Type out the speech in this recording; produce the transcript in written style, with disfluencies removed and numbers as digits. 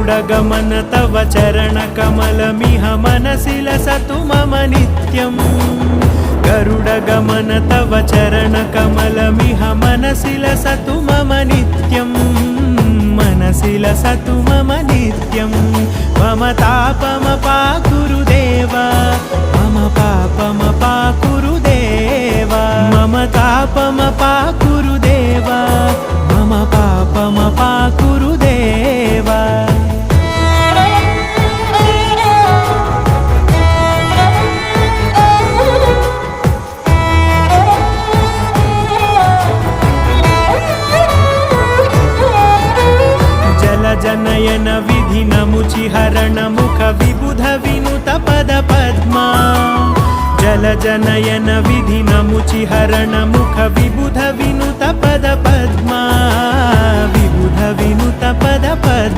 गरुडगमन तव चरणकमलमिह मनसि लसतु मम नित्यम् गरुडगमन तव चरणकमलमिह मनसि लसतु मम नित्यम् मनसि लसतु मम नित्यम् मम तापमपाकुरु देव मम पापमपाकुरु देव मम तापमपाकुरु देव मम पापमपाकुरु देव जनयन विधिनमुचिहरण मुख विबुध विनुत पद पद्मा जल जनयन विधिनमुचिहरण मुख विबुध विनुत पद पद्मा विबुध विनुत पद पद्मा